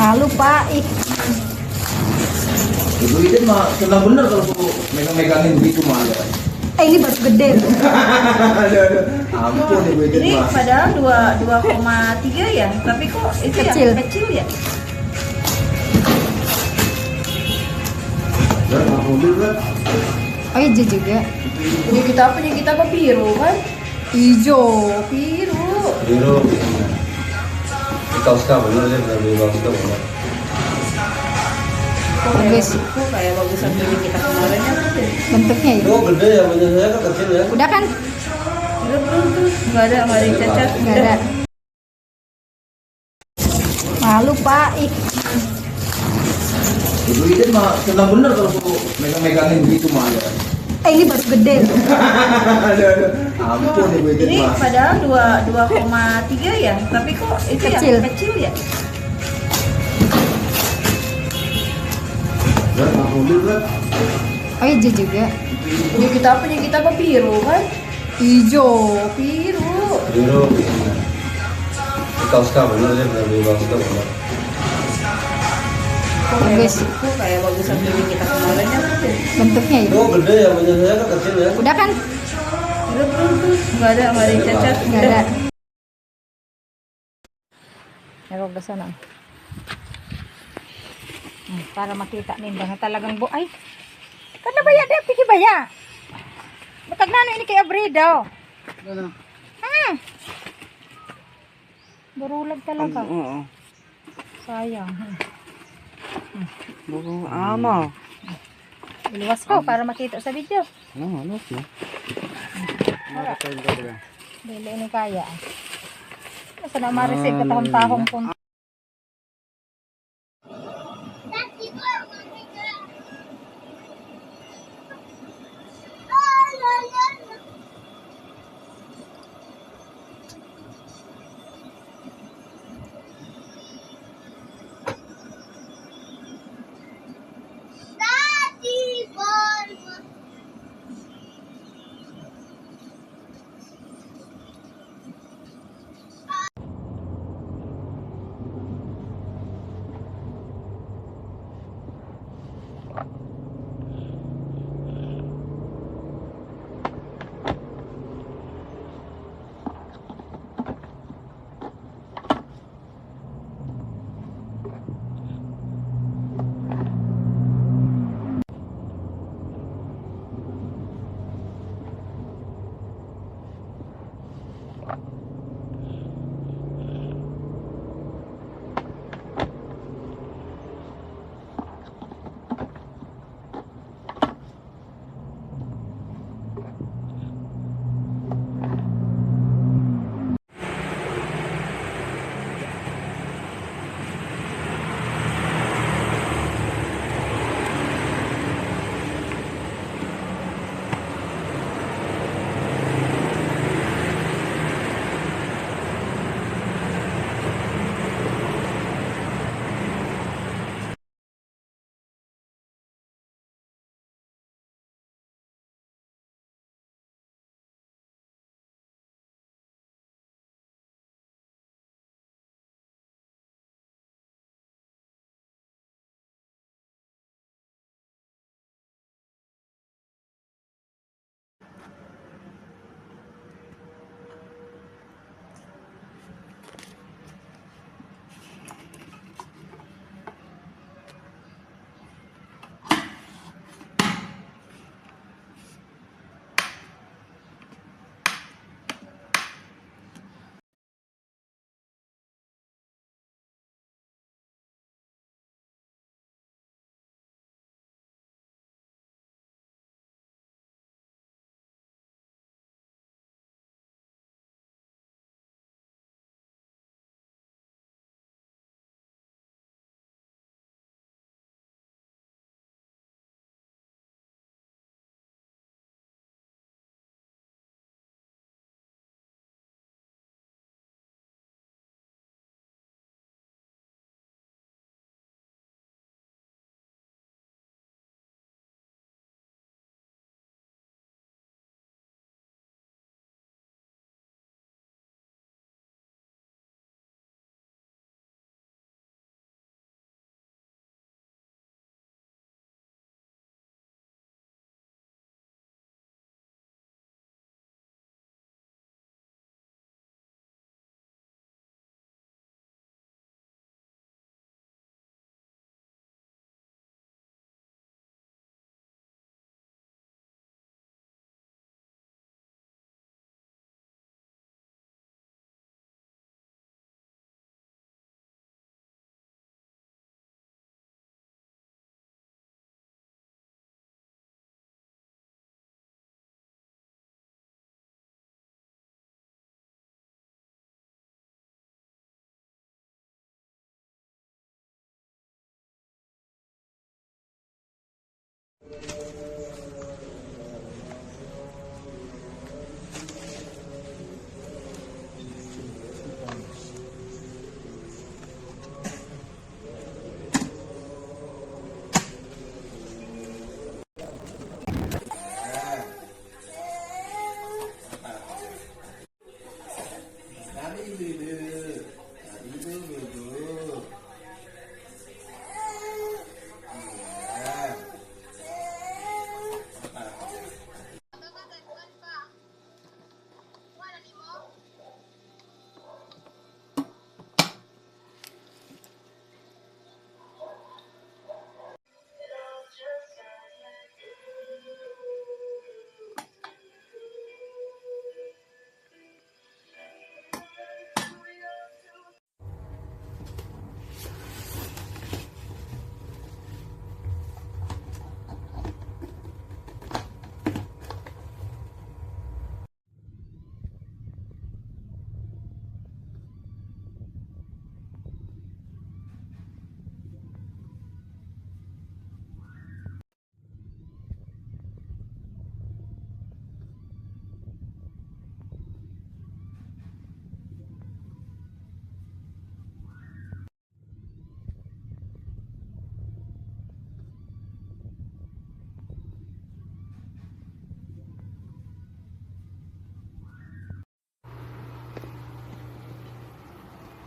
Malu Pak. Ibu itu mah senang bener kalau aku megang-megangin begitu mah. Ini baru gede. Aduh, ampun ibu itu Ini mah. padahal 2,3 ya, tapi kok itu Kecil. yang kecil ya? Dan mobil kan. Oh hijau juga. Punya kita apa biru kan? Hijau. Biru. Biru. Kauska bener sih, bener beli Kauska bener. Bagus. Kok kayak bagusan beli kita kemarin ya? Bentuknya ya. Oh gede ya, punya saya kan kecil ya. Udah kan? Udah belum tuh? Nggak ada yang cacat. Nggak ada. Malu Pak. Ibu itu mah senang bener kalau aku megang-megangin begitu mah. Ini baru gede. Aduh, ampun ibu itu Ini mah. padahal 2,3 ya, tapi kok itu Kecil. yang kecil ya? Dan mobil kan. Oh hijau juga. Punya kita apa biru kan? Hijau. Biru. Biru. Kauska bener sih, bener beli Kauska bener. Bagus. Kok kayak bagusan beli kita kemarin ya? Bentuknya ya. Oh gede ya, punya saya kan kecil ya. Udah kan? Udah belum tuh? Nggak ada yang cacat. Nggak ada. Erog ke sana. Para makita ninda nga talagang buay. Kana ba yan? Piki ba ya? Matag na ini kay Abrido. Burulag talaga. Oo. Sayang. Bukong ama. Iluwas ko para makita sa video. Ano siya? Dili ni kaya. Sa na ma-receive katahong-tahong po.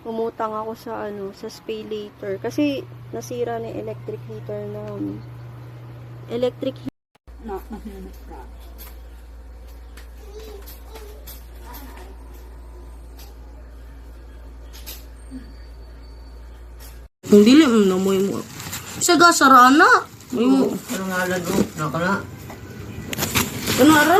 umutang ako sa sa Pay Later kasi nasira na yung electric heater namin. Electric Kung dili mo na mo yung sa gasarana. Mo Ano nga lado? Naka na. ano ara?